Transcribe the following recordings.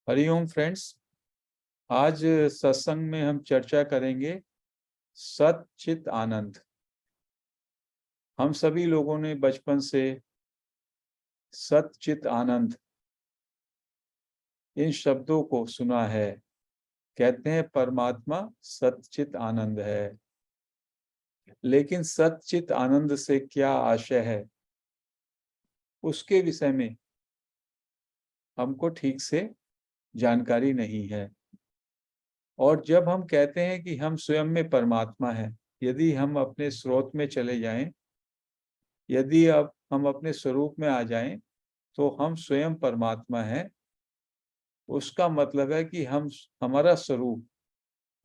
Hariom friends. आज सत्संग में हम चर्चा करेंगे सत चित आनंद। हम सभी लोगों ने बचपन से सत चित आनंद इन शब्दों को सुना है। कहते हैं परमात्मा सच्चित आनंद है, लेकिन सच्चित आनंद से क्या आशय है, उसके विषय में हमको ठीक से जानकारी नहीं है। और जब हम कहते हैं कि हम स्वयं में परमात्मा हैं, यदि हम अपने स्रोत में चले जाएं, यदि अब हम अपने स्वरूप में आ जाएं, तो हम स्वयं परमात्मा हैं। उसका मतलब है कि हमारा स्वरूप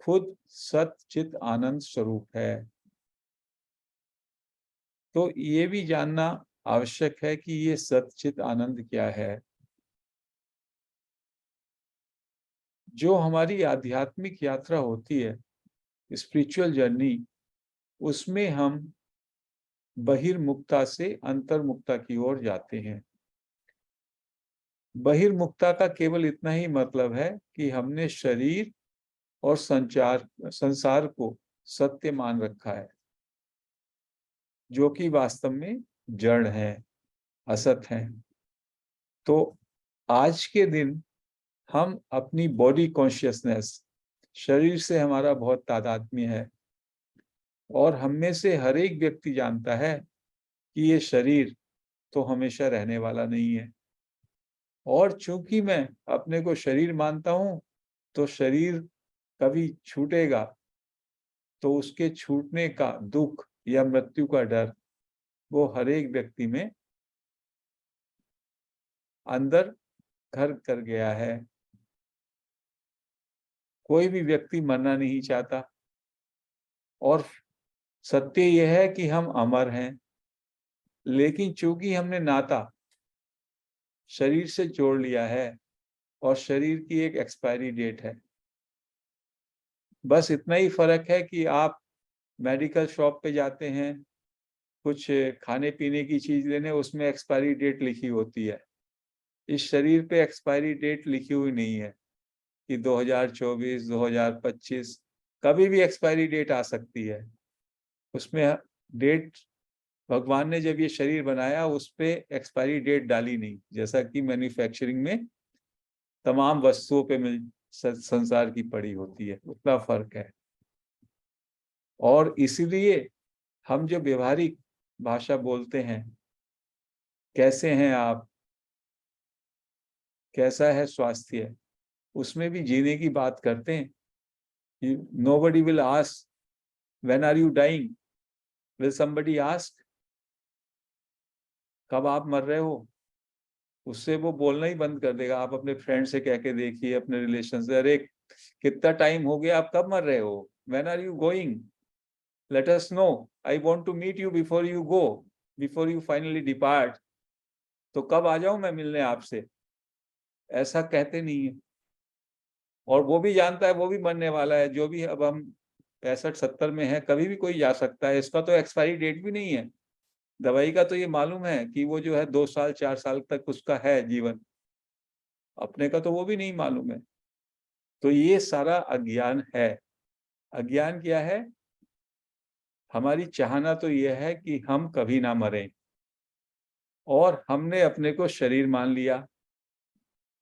खुद सच्चित आनंद स्वरूप है। तो ये भी जानना आवश्यक है कि ये सच्चित आनंद क्या है। जो हमारी आध्यात्मिक यात्रा होती है, स्पिरिचुअल जर्नी, उसमें हम बहिर्मुखता से अंतर्मुखता की ओर जाते हैं। बहिर्मुखता का केवल इतना ही मतलब है कि हमने शरीर और संसार को सत्य मान रखा है, जो कि वास्तव में जड़ है, असत है। तो आज के दिन हम अपनी बॉडी कॉन्शियसनेस, शरीर से हमारा बहुत तादात्म्य है, और हम में से हर एक व्यक्ति जानता है कि ये शरीर तो हमेशा रहने वाला नहीं है। और चूंकि मैं अपने को शरीर मानता हूं, तो शरीर कभी छूटेगा, तो उसके छूटने का दुख या मृत्यु का डर वो हर एक व्यक्ति में अंदर घर कर गया है। कोई भी व्यक्ति मरना नहीं चाहता, और सत्य यह है कि हम अमर हैं। लेकिन चूंकि हमने नाता शरीर से जोड़ लिया है, और शरीर की एक एक्सपायरी डेट है। बस इतना ही फर्क है कि आप मेडिकल शॉप पे जाते हैं, कुछ खाने पीने की चीज लेने, उसमें एक्सपायरी डेट लिखी होती है। इस शरीर पे एक्सपायरी डेट लिखी हुई नहीं है कि 2024, 2025, कभी भी एक्सपायरी डेट आ सकती है। उसमें डेट, भगवान ने जब ये शरीर बनाया उस पे एक्सपायरी डेट डाली नहीं, जैसा कि मैन्युफैक्चरिंग में तमाम वस्तुओं पे संसार की पड़ी होती है। उतना फर्क है। और इसीलिए हम जो व्यवहारिक भाषा बोलते हैं, कैसे हैं आप, कैसा है स्वास्थ्य, उसमें भी जीने की बात करते हैं। Nobody will ask when are you dying, will somebody ask कब आप मर रहे हो। उससे वो बोलना ही बंद कर देगा। आप अपने फ्रेंड से कह के देखिए, अपने रिलेशन से, अरे कितना टाइम हो गया, आप कब मर रहे हो, when are you going, let us know, I want to meet you before you go, before you finally depart. तो कब आ जाऊं मैं मिलने आपसे, ऐसा कहते नहीं है। और वो भी जानता है वो भी मरने वाला है। जो भी, अब हम 65-70 में है, कभी भी कोई जा सकता है। इसका तो एक्सपायरी डेट भी नहीं है। दवाई का तो ये मालूम है कि वो जो है 2 साल 4 साल तक उसका है जीवन। अपने का तो वो भी नहीं मालूम है। तो ये सारा अज्ञान है। अज्ञान क्या है? हमारी चाहना तो यह है कि हम कभी ना मरें, और हमने अपने को शरीर मान लिया,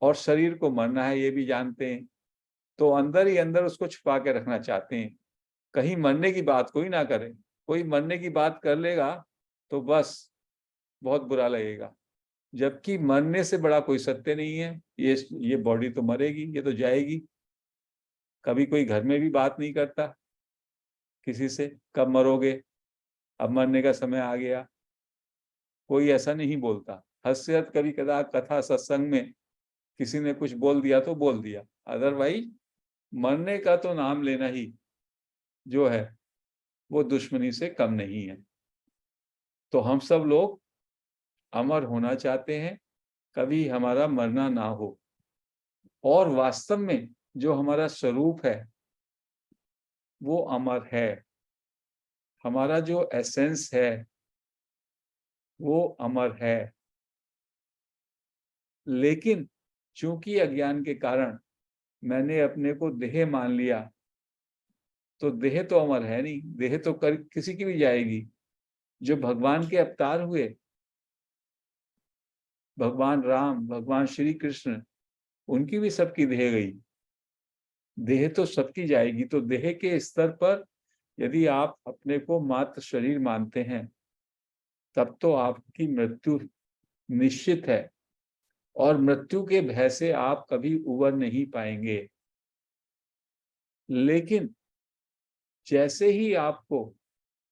और शरीर को मरना है ये भी जानते हैं। तो अंदर ही अंदर उसको छुपा के रखना चाहते हैं। कहीं मरने की बात कोई ना करे। कोई मरने की बात कर लेगा तो बस बहुत बुरा लगेगा। जबकि मरने से बड़ा कोई सत्य नहीं है। ये बॉडी तो मरेगी, ये तो जाएगी। कभी कोई घर में भी बात नहीं करता किसी से, कब मरोगे, अब मरने का समय आ गया, कोई ऐसा नहीं बोलता। हद से हद कभी कदा कथा सत्संग में किसी ने कुछ बोल दिया तो बोल दिया, अदरवाइज मरने का तो नाम लेना ही जो है वो दुश्मनी से कम नहीं है। तो हम सब लोग अमर होना चाहते हैं, कभी हमारा मरना ना हो। और वास्तव में जो हमारा स्वरूप है वो अमर है। हमारा जो एसेंस है वो अमर है। लेकिन चूंकि अज्ञान के कारण मैंने अपने को देह मान लिया, तो देह तो अमर है नहीं, देह तो किसी की भी जाएगी। जो भगवान के अवतार हुए, भगवान राम, भगवान श्री कृष्ण, उनकी भी सबकी देह गई, देह तो सबकी जाएगी। तो देह के स्तर पर यदि आप अपने को मात्र शरीर मानते हैं, तब तो आपकी मृत्यु निश्चित है, और मृत्यु के भय से आप कभी उबर नहीं पाएंगे। लेकिन जैसे ही आपको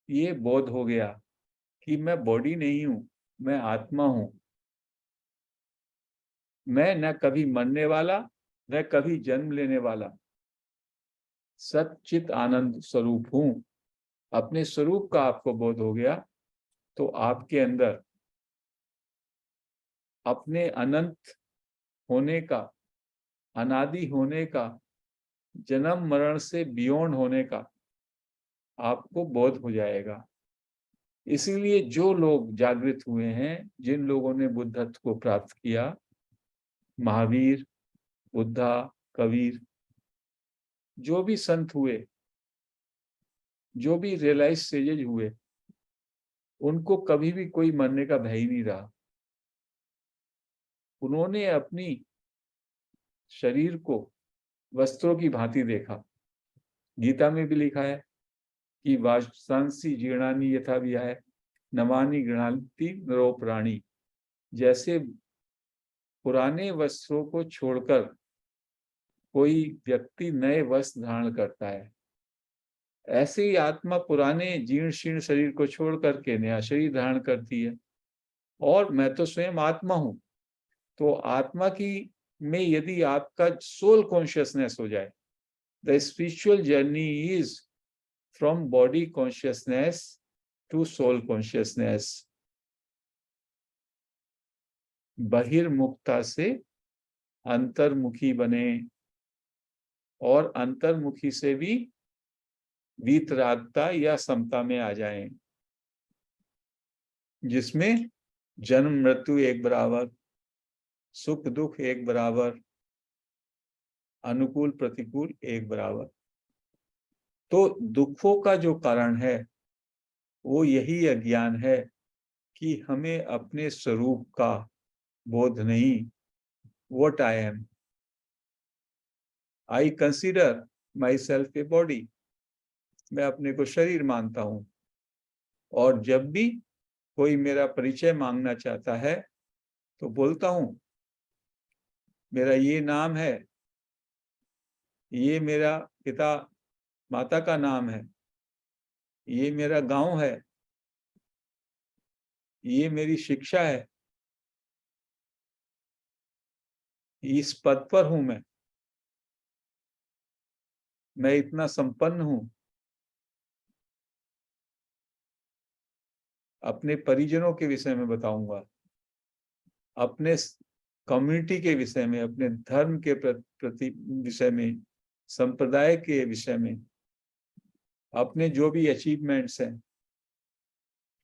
ये बोध हो गया कि मैं बॉडी नहीं हूं, मैं आत्मा हूं, मैं न कभी मरने वाला, न कभी जन्म लेने वाला, सच्चित आनंद स्वरूप हूं, अपने स्वरूप का आपको बोध हो गया, तो आपके अंदर अपने अनंत होने का, अनादि होने का, जन्म मरण से बियॉन्ड होने का आपको बोध हो जाएगा। इसीलिए जो लोग जागृत हुए हैं, जिन लोगों ने बुद्धत्व को प्राप्त किया, महावीर, बुद्धा, कबीर, जो भी संत हुए, जो भी रियलाइज सेजेज हुए, उनको कभी भी कोई मरने का भय ही नहीं रहा। उन्होंने अपनी शरीर को वस्त्रों की भांति देखा। गीता में भी लिखा है कि वाशांसी जीर्णानि यथा विहाय नवानि गृह्णाति नरो प्राणी। जैसे पुराने वस्त्रों को छोड़कर कोई व्यक्ति नए वस्त्र धारण करता है, ऐसे ही आत्मा पुराने जीर्ण शीर्ण शरीर को छोड़ करके नया शरीर धारण करती है। और मैं तो स्वयं आत्मा हूं। तो आत्मा की में यदि आपका सोल कॉन्शियसनेस हो जाए, the spiritual journey is from body consciousness to soul consciousness. बहिर्मुखता से अंतर्मुखी बने, और अंतर्मुखी से भी वीतरागता या समता में आ जाएं, जिसमें जन्म मृत्यु एक बराबर, सुख दुख एक बराबर, अनुकूल प्रतिकूल एक बराबर। तो दुखों का जो कारण है वो यही अज्ञान है कि हमें अपने स्वरूप का बोध नहीं। What I am, I consider my self a body, मैं अपने को शरीर मानता हूं। और जब भी कोई मेरा परिचय मांगना चाहता है तो बोलता हूं मेरा ये नाम है, ये मेरा पिता माता का नाम है, ये मेरा गांव है, ये मेरी शिक्षा है, इस पद पर हूं मैं इतना संपन्न हूं। अपने परिजनों के विषय में बताऊंगा, अपने कम्युनिटी के विषय में, अपने धर्म के प्रति विषय में, संप्रदाय के विषय में, अपने जो भी अचीवमेंट्स हैं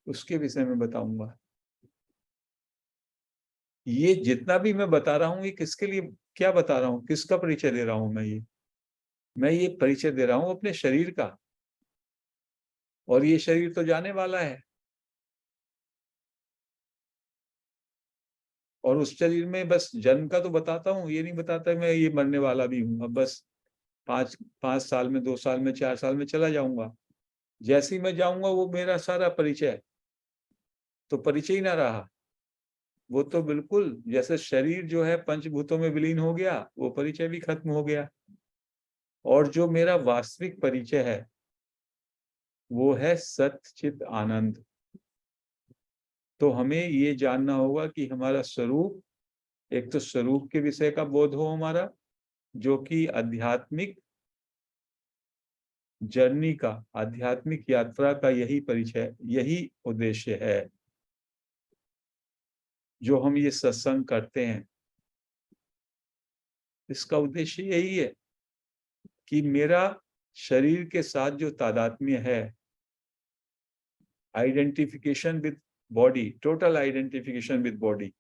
उसके विषय में बताऊंगा। ये जितना भी मैं बता रहा हूं, ये किसके लिए, क्या बता रहा हूं, किसका परिचय दे रहा हूं मैं ये परिचय दे रहा हूं अपने शरीर का। और ये शरीर तो जाने वाला है, और उस शरीर में बस जन्म का तो बताता हूँ, ये नहीं बताता मैं ये मरने वाला भी हूँ। अब बस 5 साल में, 2 साल में, 4 साल में चला जाऊंगा। जैसे ही मैं जाऊंगा वो मेरा सारा परिचय तो परिचय ही ना रहा। वो तो बिल्कुल जैसे शरीर जो है पंचभूतों में विलीन हो गया, वो परिचय भी खत्म हो गया। और जो मेरा वास्तविक परिचय है वो है सच्चित आनंद। तो हमें ये जानना होगा कि हमारा स्वरूप, एक तो स्वरूप के विषय का बोध हो हमारा, जो कि आध्यात्मिक जर्नी का, आध्यात्मिक यात्रा का यही परिचय, यही उद्देश्य है जो हम ये सत्संग करते हैं। इसका उद्देश्य यही है कि मेरा शरीर के साथ जो तादात्म्य है, identification with body, total identification with body,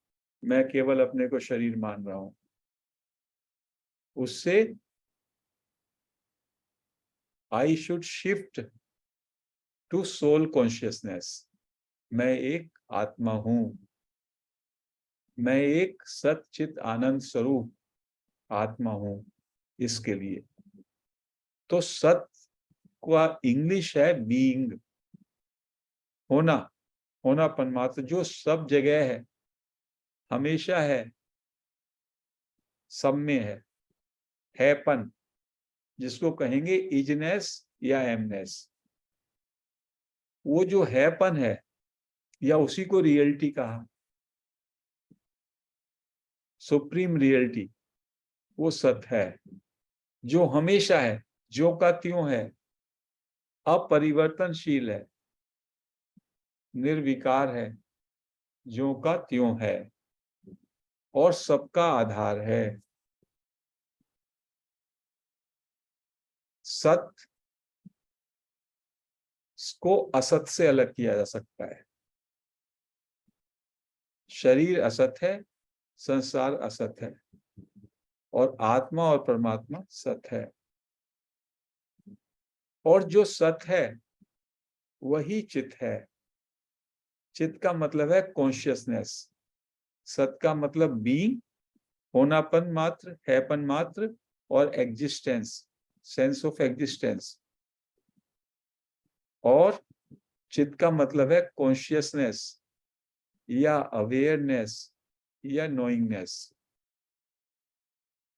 मैं केवल अपने को शरीर मान रहा हूं। उससे I should shift to soul consciousness. मैं एक आत्मा हूं, मैं एक सच्चित आनंद स्वरूप आत्मा हूं। इसके लिए तो सत का इंग्लिश है बीइंग, होना, होना परमात्मा जो सब जगह है, हमेशा है, सब में है पन, जिसको कहेंगे इजनेस या एमनेस। वो जो हैपन है या उसी को रियलिटी कहा, सुप्रीम रियलिटी, वो सत है जो हमेशा है, जो का त्यों है, अपरिवर्तनशील है, निर्विकार है, जो का त्यों है और सबका आधार है। सत को असत से अलग किया जा सकता है। शरीर असत है, संसार असत है, और आत्मा और परमात्मा सत है। और जो सत है वही चित है। चित का मतलब है कॉन्शियसनेस, सत का मतलब बीइंग, होनापन मात्र, हैपन मात्र, और एग्जिस्टेंस, सेंस ऑफ एग्जिस्टेंस। और चित का मतलब है कॉन्शियसनेस या अवेयरनेस या नोइंगनेस,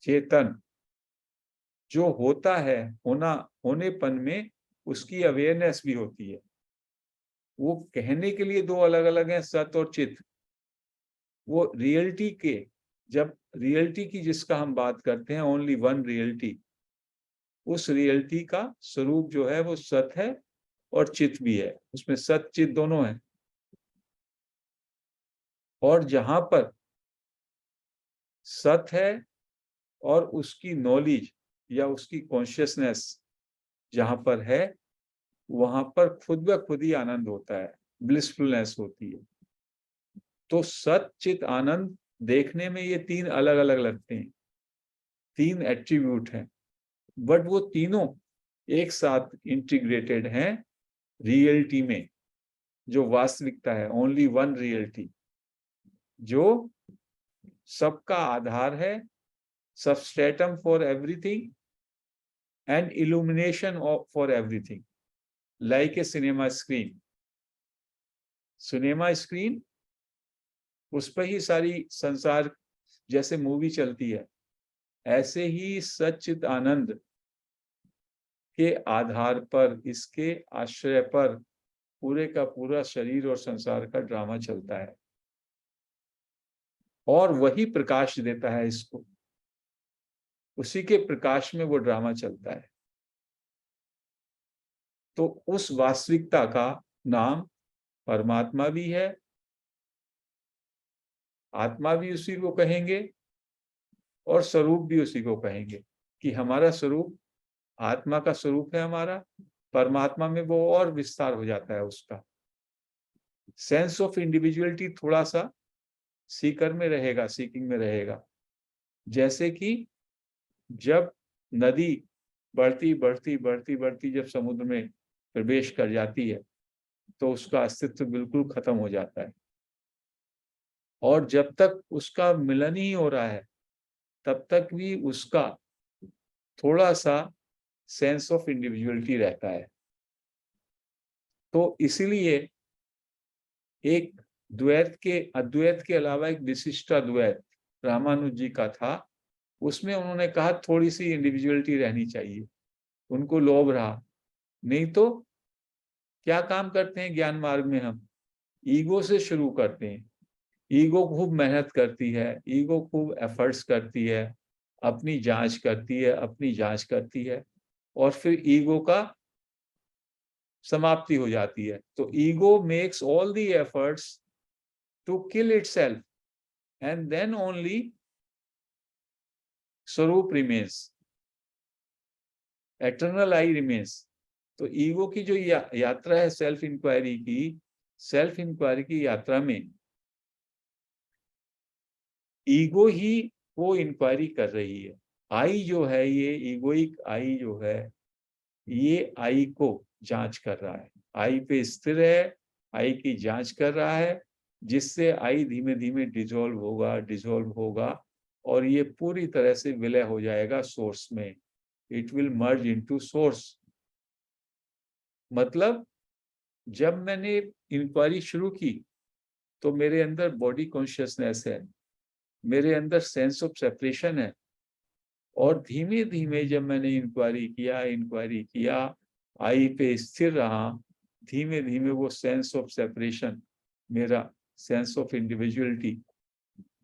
चेतन जो होता है, होनेपन में उसकी अवेयरनेस भी होती है। वो कहने के लिए दो अलग अलग हैं, सत और चित। वो रियलिटी के, जब रियलिटी की जिसका हम बात करते हैं, ओनली वन रियलिटी, उस रियलिटी का स्वरूप जो है वो सत है और चित भी है। उसमें सत चित दोनों है। और जहां पर सत है और उसकी नॉलेज या उसकी कॉन्शियसनेस जहां पर है, वहां पर खुद ब खुद ही आनंद होता है, ब्लिसफुलनेस होती है। तो सत चित आनंद देखने में ये तीन अलग अलग लगते हैं, तीन एट्रीब्यूट हैं, बट वो तीनों एक साथ इंटीग्रेटेड हैं रियलिटी में, जो वास्तविकता है, ओनली वन रियलिटी, जो सबका आधार है, substratum for everything and illumination for everything, like a cinema screen. Cinema screen, उस पर ही सारी संसार जैसे मूवी चलती है, ऐसे ही सच्चित आनंद के आधार पर, इसके आश्रय पर पूरे का पूरा शरीर और संसार का ड्रामा चलता है, और वही प्रकाश देता है इसको। उसी के प्रकाश में वो ड्रामा चलता है। तो उस वास्तविकता का नाम परमात्मा भी है, आत्मा भी उसी को कहेंगे, और स्वरूप भी उसी को कहेंगे कि हमारा स्वरूप आत्मा का स्वरूप है हमारा। परमात्मा में वो और विस्तार हो जाता है उसका। सेंस ऑफ इंडिविजुअलिटी थोड़ा सा सीकर में रहेगा, सीकिंग में रहेगा। जैसे कि जब नदी बढ़ती बढ़ती बढ़ती बढ़ती जब समुद्र में प्रवेश कर जाती है, तो उसका अस्तित्व बिल्कुल खत्म हो जाता है। और जब तक उसका मिलन ही हो रहा है, तब तक भी उसका थोड़ा सा सेंस ऑफ इंडिविजुअलिटी रहता है। तो इसीलिए एक द्वैत के, अद्वैत के अलावा एक विशिष्टाद्वैत रामानुज जी का था। उसमें उन्होंने कहा थोड़ी सी इंडिविजुअलिटी रहनी चाहिए। उनको लोभ रहा, नहीं तो क्या काम करते हैं ज्ञान मार्ग में हम, ईगो से शुरू करते हैं। ईगो खूब मेहनत करती है, ईगो खूब एफर्ट्स करती है, अपनी जांच करती है, अपनी जांच करती है, और फिर ईगो का समाप्ति हो जाती है। तो ego makes all the efforts to kill itself, and then only स्वरूप रिमेन्स, एटर्नल आई रिमेन्स। तो ईगो की जो यात्रा है सेल्फ इंक्वायरी की, सेल्फ इंक्वायरी की यात्रा में ईगो ही वो इंक्वायरी कर रही है। आई जो है, ये ईगोइक आई जो है, ये आई को जांच कर रहा है, आई पे स्थिर है, आई की जांच कर रहा है, जिससे आई धीमे धीमे डिसॉल्व होगा और ये पूरी तरह से विलय हो जाएगा सोर्स में। It will merge into source. मतलब जब मैंने इंक्वायरी शुरू की तो मेरे अंदर बॉडी कॉन्शियसनेस है, मेरे अंदर सेंस ऑफ सेपरेशन है, और धीमे धीमे जब मैंने इंक्वायरी किया, आई पे स्थिर रहा, धीमे धीमे वो सेंस ऑफ सेपरेशन, मेरा सेंस ऑफ इंडिविजुअलिटी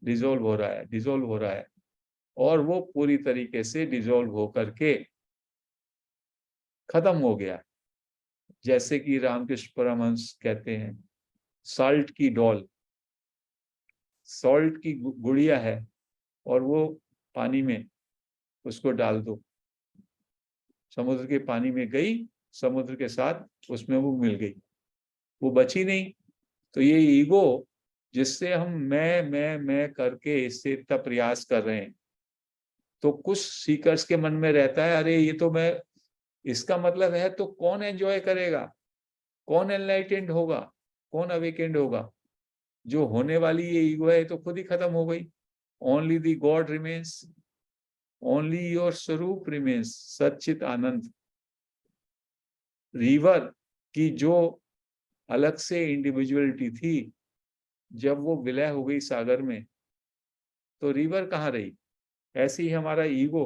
डिसॉल्व हो रहा है, और वो पूरी तरीके से डिसॉल्व होकर के खत्म हो गया। जैसे कि रामकृष्ण परमहंस कहते हैं, सॉल्ट की डॉल, सॉल्ट की गुड़िया है और वो पानी में उसको डाल दो, समुद्र के पानी में गई, समुद्र के साथ उसमें वो मिल गई, वो बची नहीं। तो ये ईगो, जिससे हम मैं करके इससे इतना प्रयास कर रहे हैं, तो कुछ सीकर्स के मन में रहता है, अरे ये तो मैं, इसका मतलब है तो कौन एंजॉय करेगा, कौन एनलाइटेंड होगा, कौन अवेकेंड होगा? जो होने वाली ये ईगो है तो खुद ही खत्म हो गई। Only the God remains, only your स्वरूप रिमेन्स, सच्चित आनंद। रिवर की जो अलग से इंडिविजुअलिटी थी, जब वो विलय हो गई सागर में, तो रिवर कहाँ रही? ऐसे ही हमारा ego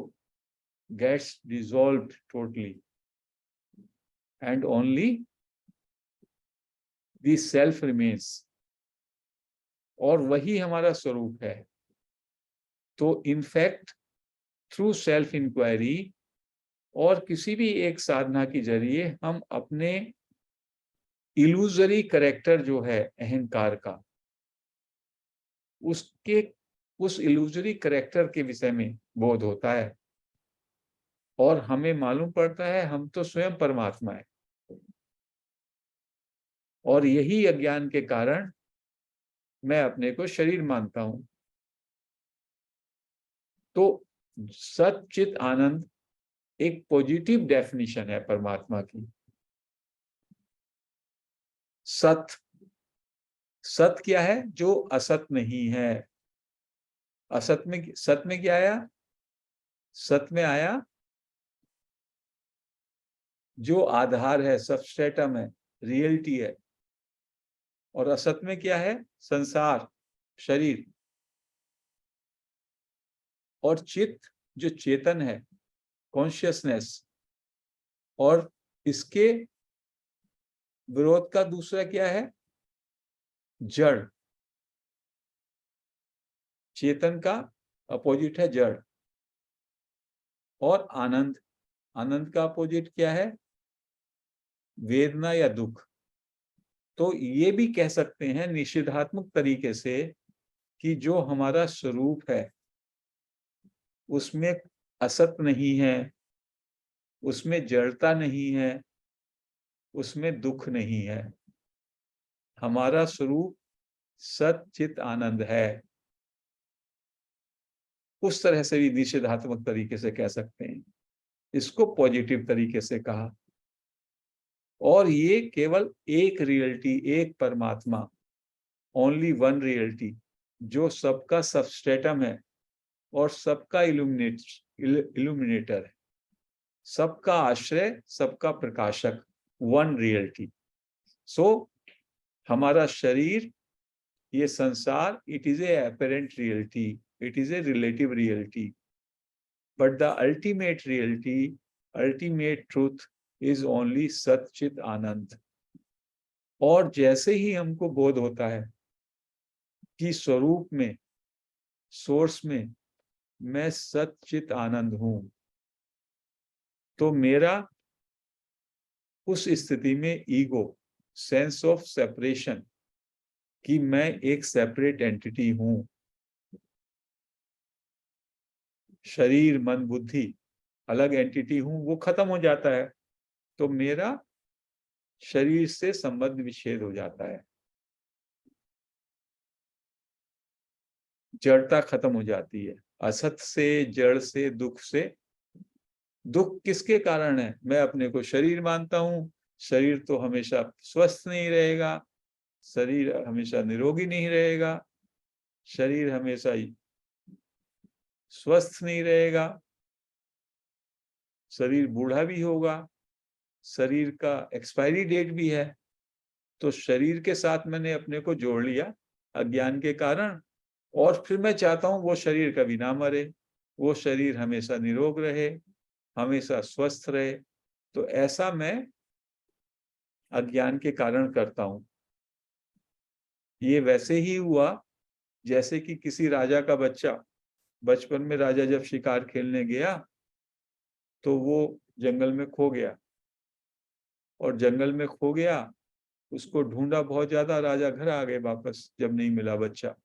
gets dissolved totally, and only the self remains, और वही हमारा स्वरूप है। तो इनफैक्ट थ्रू सेल्फ इंक्वायरी और किसी भी एक साधना के जरिए हम अपने इल्यूजरी करेक्टर जो है अहंकार का, उसके उस इल्यूजरी करेक्टर के विषय में बोध होता है, और हमें मालूम पड़ता है हम तो स्वयं परमात्मा है। और यही अज्ञान के कारण मैं अपने को शरीर मानता हूं। तो सच्चित आनंद एक पॉजिटिव डेफिनेशन है परमात्मा की। सत, सत क्या है? जो असत नहीं है। असत में, सत में क्या आया? सत में आया जो आधार है, सबस्ट्रेटम है, रियलिटी है। और असत में क्या है? संसार, शरीर। और चित्त जो चेतन है, कॉन्शियसनेस। और इसके विरोध का दूसरा क्या है? जड़। चेतन का अपोजिट है जड़। और आनंद, आनंद का अपोजिट क्या है? वेदना या दुख। तो ये भी कह सकते हैं निषेधात्मक तरीके से कि जो हमारा स्वरूप है उसमें असत नहीं है, उसमें जड़ता नहीं है, उसमें दुख नहीं है। हमारा स्वरूप सच्चित आनंद है। उस तरह से भी निषेधात्मक तरीके से कह सकते हैं, इसको पॉजिटिव तरीके से कहा। और ये केवल एक रियलिटी, एक परमात्मा, ओनली वन रियलिटी, जो सबका सबस्ट्रेटम है और सबका इल्यूमिनेटर है, सबका आश्रय, सबका प्रकाशक, वन रियलिटी। सो हमारा शरीर, ये संसार, it is a apparent reality, it is a relative reality, but the ultimate reality, ultimate truth is only सच्चित आनंद। और जैसे ही हमको बोध होता है कि स्वरूप में, सोर्स में मैं सच्चित आनंद हूं, तो मेरा उस स्थिति में ईगो, सेंस ऑफ सेपरेशन, कि मैं एक सेपरेट एंटिटी हूं, शरीर मन बुद्धि अलग एंटिटी हूं, वो खत्म हो जाता है। तो मेरा शरीर से संबंध विच्छेद हो जाता है। जड़ता खत्म हो जाती है। असत से, जड़ से, दुख से। दुख किसके कारण है? मैं अपने को शरीर मानता हूं। शरीर तो हमेशा स्वस्थ नहीं रहेगा, शरीर हमेशा निरोगी नहीं रहेगा, शरीर हमेशा स्वस्थ नहीं रहेगा, शरीर बूढ़ा भी होगा, शरीर का एक्सपायरी डेट भी है। तो शरीर के साथ मैंने अपने को जोड़ लिया अज्ञान के कारण, और फिर मैं चाहता हूं वो शरीर कभी ना मरे, वो शरीर हमेशा निरोग रहे, हमेशा स्वस्थ रहे। तो ऐसा मैं अज्ञान के कारण करता हूं। ये वैसे ही हुआ जैसे कि किसी राजा का बच्चा, बचपन में राजा जब शिकार खेलने गया तो वो जंगल में खो गया, और जंगल में खो गया, उसको ढूंढा बहुत ज्यादा, राजा घर आ गए वापस जब नहीं मिला बच्चा,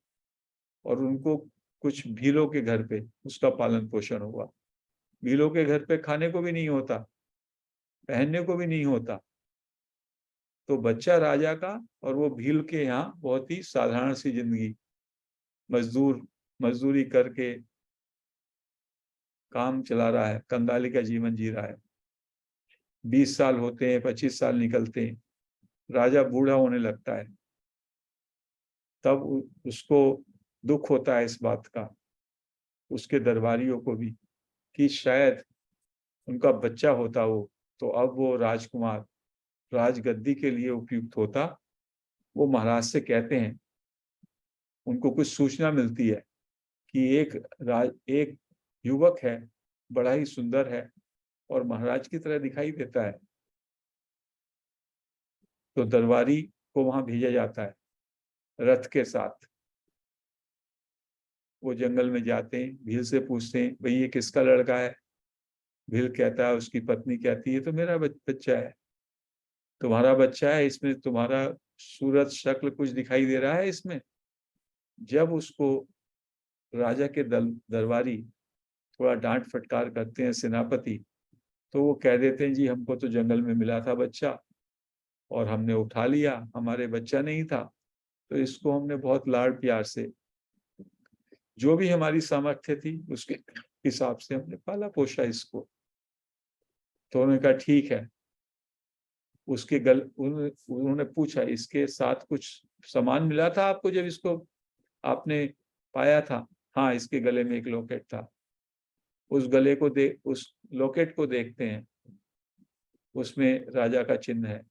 और उनको कुछ भीलों के घर पे उसका पालन पोषण हुआ। भीलों के घर पे खाने को भी नहीं होता, पहनने को भी नहीं होता, तो बच्चा राजा का, और वो भील के यहाँ बहुत ही साधारण सी जिंदगी, मजदूरी करके काम चला रहा है, कंगाली का जीवन जी रहा है। 20 साल होते हैं, 25 साल निकलते हैं, राजा बूढ़ा होने लगता है। तब उसको दुख होता है इस बात का, उसके दरबारियों को भी, कि शायद उनका बच्चा होता वो, तो अब वो राजकुमार राजगद्दी के लिए उपयुक्त होता। वो महाराज से कहते हैं, उनको कुछ सूचना मिलती है कि एक युवक है, बड़ा ही सुंदर है और महाराज की तरह दिखाई देता है। तो दरबारी को वहां भेजा जाता है रथ के साथ। वो जंगल में जाते हैं, भील से पूछते हैं, भाई ये किसका लड़का है? भील कहता है, उसकी पत्नी कहती है, तो मेरा बच्चा है। तुम्हारा बच्चा है, इसमें तुम्हारा सूरत शक्ल कुछ दिखाई दे रहा है इसमें? जब उसको राजा के दरबारी थोड़ा डांट फटकार करते हैं, सेनापति, तो वो कह देते हैं, जी हमको तो जंगल में मिला था बच्चा और हमने उठा लिया, हमारे बच्चा नहीं था, तो इसको हमने बहुत लाड प्यार से, जो भी हमारी सामर्थ्य थी उसके हिसाब से हमने पाला पोषा इसको। तो उन्होंने कहा ठीक है। उन्होंने पूछा, इसके साथ कुछ सामान मिला था आपको जब इसको आपने पाया था? हाँ, इसके गले में एक लॉकेट था। उस लॉकेट को देखते हैं, उसमें राजा का चिन्ह है।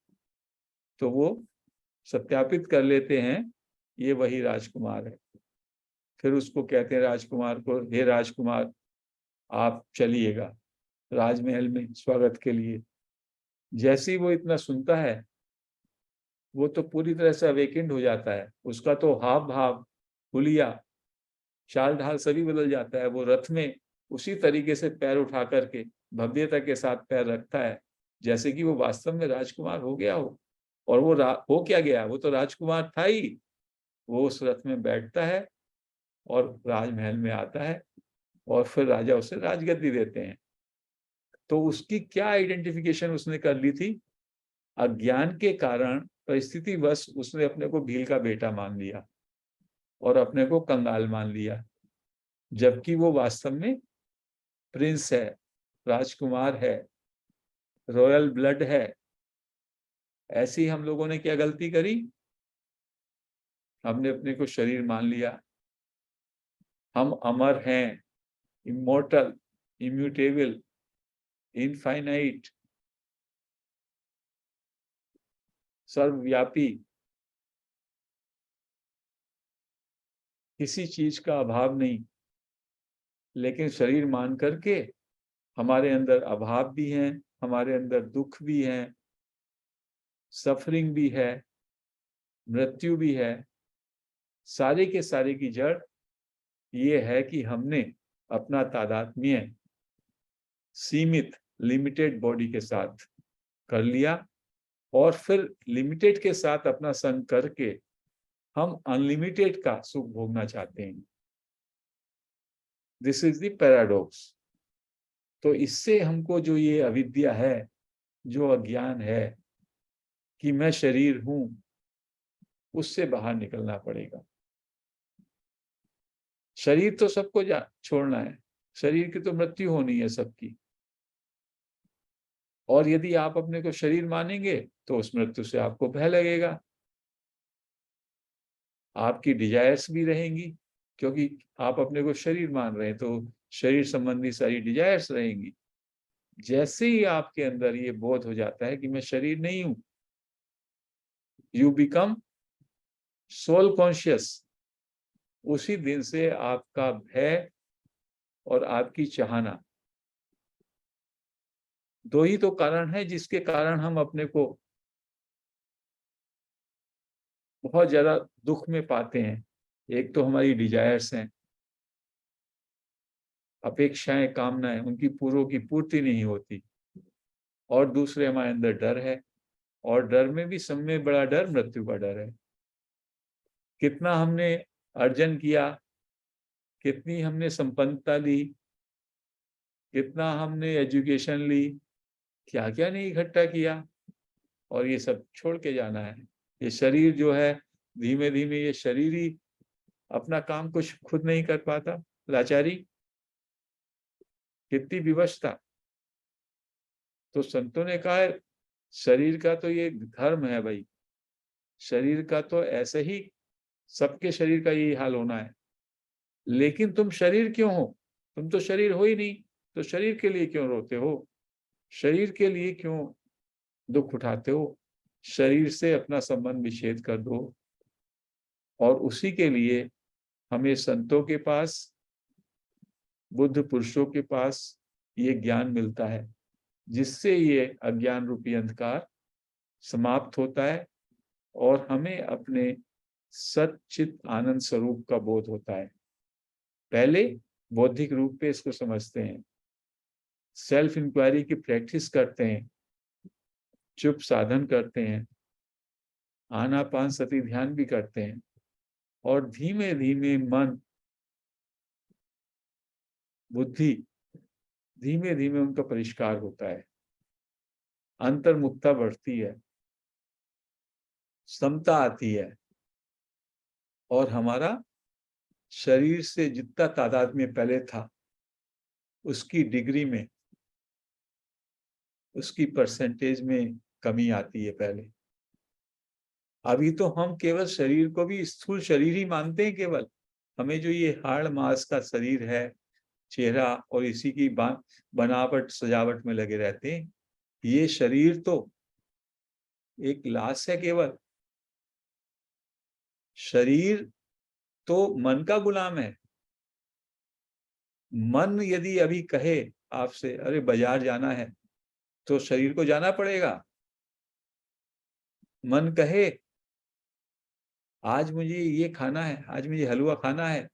तो वो सत्यापित कर लेते हैं, ये वही राजकुमार है। फिर उसको कहते हैं राजकुमार को, हे राजकुमार, आप चलिएगा राजमहल में स्वागत के लिए। जैसे ही वो इतना सुनता है, वो तो पूरी तरह से अवेकेंड हो जाता है। उसका तो हाव भाव, हुलिया, चाल ढाल सभी बदल जाता है। वो रथ में उसी तरीके से पैर उठा करके भव्यता के साथ पैर रखता है जैसे कि वो वास्तव में राजकुमार हो गया हो। और वो हो क्या गया, वो तो राजकुमार था ही। वो उस रथ में बैठता है और राजमहल में आता है, और फिर राजा उसे राजगद्दी देते हैं। तो उसकी क्या आइडेंटिफिकेशन उसने कर ली थी? अज्ञान के कारण परिस्थिति बस उसने अपने को भील का बेटा मान लिया और अपने को कंगाल मान लिया, जबकि वो वास्तव में प्रिंस है, राजकुमार है, रॉयल ब्लड है। ऐसी हम लोगों ने क्या गलती करी? हमने अपने को शरीर मान लिया। हम अमर हैं, इमोर्टल, इम्यूटेबल, इनफाइनाइट, सर्वव्यापी, किसी चीज का अभाव नहीं। लेकिन शरीर मान करके हमारे अंदर अभाव भी है, हमारे अंदर दुख भी है, सफरिंग भी है, मृत्यु भी है। सारे के सारे की जड़ ये है कि हमने अपना तादात्म्य सीमित, लिमिटेड बॉडी के साथ कर लिया, और फिर लिमिटेड के साथ अपना संग करके हम अनलिमिटेड का सुख भोगना चाहते हैं। This is the paradox. तो इससे हमको जो ये अविद्या है, जो अज्ञान है कि मैं शरीर हूं, उससे बाहर निकलना पड़ेगा। शरीर तो सबको छोड़ना है, शरीर की तो मृत्यु होनी है सबकी। और यदि आप अपने को शरीर मानेंगे तो उस मृत्यु से आपको भय लगेगा, आपकी डिजायर्स भी रहेंगी, क्योंकि आप अपने को शरीर मान रहे हैं तो शरीर संबंधी सारी डिजायर्स रहेंगी। जैसे ही आपके अंदर ये बोध हो जाता है कि मैं शरीर नहीं हूं, यू बिकम सोल कॉन्शियस, उसी दिन से आपका भय और आपकी चाहना, दो ही तो कारण है जिसके कारण हम अपने को बहुत ज्यादा दुख में पाते हैं। एक तो हमारी डिजायर्स हैं, अपेक्षाएं, कामनाएं, उनकी पूर्वों की पूर्ति नहीं होती, और दूसरे हमारे अंदर डर है, और डर में भी सब में बड़ा डर मृत्यु का डर है। कितना हमने अर्जन किया, कितनी हमने संपन्नता ली, कितना हमने एजुकेशन ली, क्या क्या नहीं इकट्ठा किया, और ये सब छोड़ के जाना है। ये शरीर जो है, धीमे धीमे ये शरीर ही अपना काम कुछ खुद नहीं कर पाता। लाचारी, कितनी विवशता। तो संतों ने कहा है, शरीर का तो ये धर्म है भाई, शरीर का तो ऐसे ही सबके शरीर का यही हाल होना है। लेकिन तुम शरीर क्यों हो? तुम तो शरीर हो ही नहीं, तो शरीर के लिए क्यों रोते हो? शरीर के लिए क्यों दुख उठाते हो? शरीर से अपना संबंध विच्छेद कर दो। और उसी के लिए हमें संतों के पास, बुद्ध पुरुषों के पास ये ज्ञान मिलता है, जिससे ये अज्ञान रूपी अंधकार समाप्त होता है और हमें अपने सच्चित आनंद स्वरूप का बोध होता है। पहले बौद्धिक रूप पे इसको समझते हैं, सेल्फ इंक्वायरी की प्रैक्टिस करते हैं, चुप साधन करते हैं, आनापान सती ध्यान भी करते हैं, और धीमे धीमे मन, बुद्धि, धीमे धीमे उनका परिष्कार होता है, अंतर्मुखता बढ़ती है, समता आती है, और हमारा शरीर से जितना तादाद में पहले था, उसकी डिग्री में, उसकी परसेंटेज में कमी आती है। पहले, अभी तो हम केवल शरीर को भी स्थूल शरीर ही मानते हैं। केवल हमें जो ये हाड़ मांस का शरीर है, चेहरा, और इसी की बनावट सजावट में लगे रहते हैं। ये शरीर तो एक लाश है केवल। शरीर तो मन का गुलाम है। मन यदि अभी कहे आपसे, अरे बाजार जाना है, तो शरीर को जाना पड़ेगा। मन कहे आज मुझे ये खाना है, आज मुझे हलवा खाना है,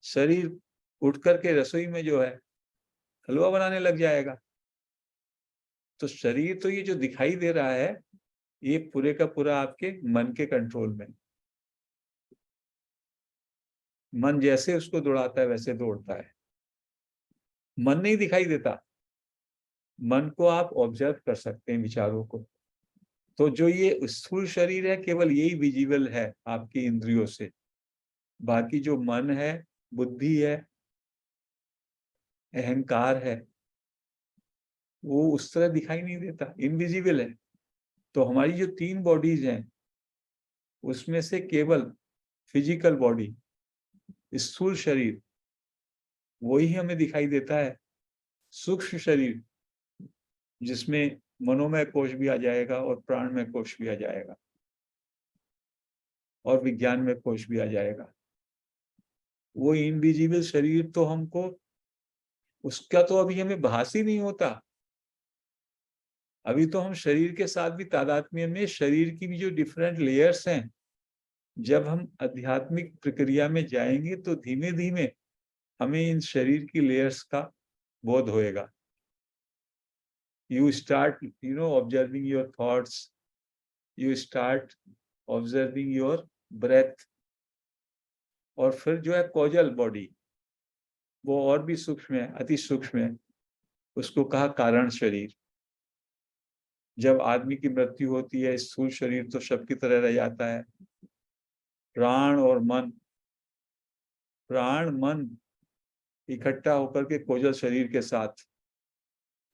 शरीर उठ करके रसोई में जो है हलवा बनाने लग जाएगा। तो शरीर तो ये जो दिखाई दे रहा है, ये पूरे का पूरा आपके मन के कंट्रोल में। मन जैसे उसको दौड़ाता है वैसे दौड़ता है। मन नहीं दिखाई देता, मन को आप ऑब्जर्व कर सकते हैं, विचारों को। तो जो ये स्थूल शरीर है, केवल यही विजिबल है आपकी इंद्रियों से। बाकी जो मन है, बुद्धि है, अहंकार है, वो उस तरह दिखाई नहीं देता, इनविजिबल है। तो हमारी जो 3 बॉडीज हैं, उसमें से केवल फिजिकल बॉडी, स्थूल शरीर, वही हमें दिखाई देता है। सूक्ष्म शरीर, जिसमें मनोमय कोश भी आ जाएगा और प्राणमय कोश भी आ जाएगा और विज्ञान में कोश भी आ जाएगा, वो इनविजिबल शरीर तो हमको, उसका तो अभी हमें भास ही नहीं होता। अभी तो हम शरीर के साथ भी तादात्म्य में, शरीर की भी जो डिफरेंट लेयर्स हैं, जब हम आध्यात्मिक प्रक्रिया में जाएंगे तो धीमे धीमे हमें इन शरीर की लेयर्स का बोध होएगा। You start, observing your thoughts. You start observing your breath. और फिर जो है कॉजल बॉडी, वो और भी सूक्ष्म है, अति सूक्ष्म है। उसको कहा कारण शरीर। जब आदमी की मृत्यु होती है, स्थूल शरीर तो शव की तरह रह जाता है। प्राण और मन प्राण मन इकट्ठा होकर के कोजल शरीर के साथ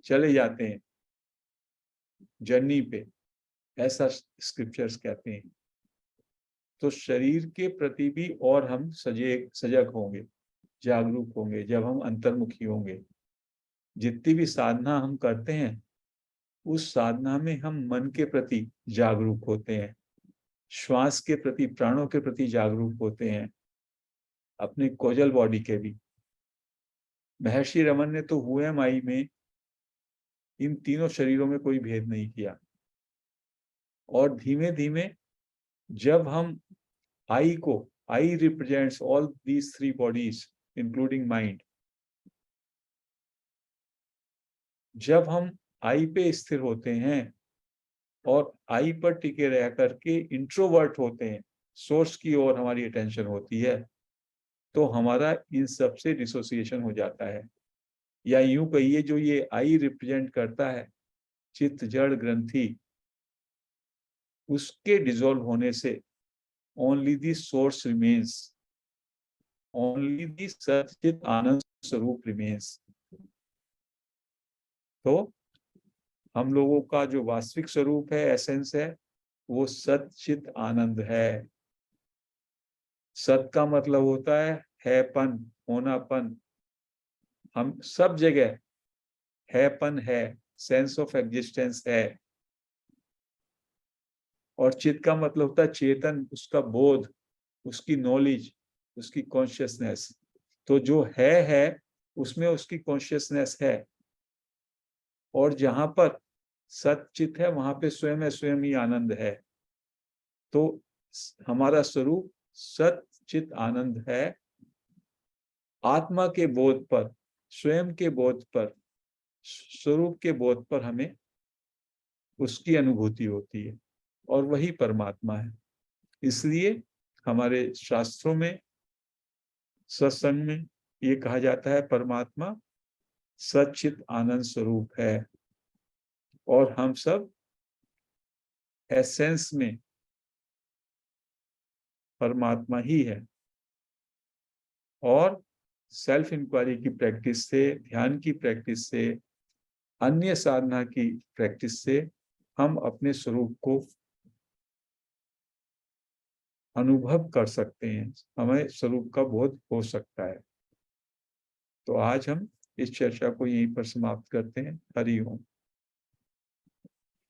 चले जाते हैं जर्नी पे, ऐसा स्क्रिप्चर्स कहते हैं। तो शरीर के प्रति भी और हम सजग होंगे, जागरूक होंगे जब हम अंतर्मुखी होंगे। जितनी भी साधना हम करते हैं उस साधना में हम मन के प्रति जागरूक होते हैं, श्वास के प्रति, प्राणों के प्रति जागरूक होते हैं, अपने कोजल बॉडी के भी। महर्षि रमन ने तो हुए माई में इन तीनों शरीरों में कोई भेद नहीं किया। और धीमे धीमे जब हम I represents all these three bodies including mind, जब हम आई पे स्थिर होते हैं और आई पर टिके रह करके इंट्रोवर्ट होते हैं, सोर्स की ओर हमारी अटेंशन होती है, तो हमारा इन सब से डिसोसिएशन हो जाता है। या यूं कहिए, जो ये आई रिप्रेजेंट करता है, चित्त जड़ ग्रंथि, उसके डिसॉल्व होने से only the source remains, only the सच्चित आनंद स्वरूप रिमेन्स। तो हम लोगों का जो वास्तविक स्वरूप है, एसेंस है, वो सच्चित आनंद है। सत का मतलब होता है होनापन। हम सब जगह हैपन है, सेंस ऑफ एग्जिस्टेंस है। और चित का मतलब होता है चेतन, उसका बोध, उसकी नॉलेज, उसकी कॉन्शियसनेस। तो जो है उसमें उसकी कॉन्शियसनेस है। और जहां पर सच्चित है वहां पे स्वयं ही आनंद है। तो हमारा स्वरूप सच्चित आनंद है। आत्मा के बोध पर, स्वयं के बोध पर, स्वरूप के बोध पर हमें उसकी अनुभूति होती है, और वही परमात्मा है। इसलिए हमारे शास्त्रों में, सत्संग में ये कहा जाता है परमात्मा सच्चित आनंद स्वरूप है। और हम सब एसेंस में परमात्मा ही है। और सेल्फ इंक्वायरी की प्रैक्टिस से, ध्यान की प्रैक्टिस से, अन्य साधना की प्रैक्टिस से हम अपने स्वरूप को अनुभव कर सकते हैं, हमें स्वरूप का बोध हो सकता है। तो आज हम इस चर्चा को यहीं पर समाप्त करते हैं। हरि ओम।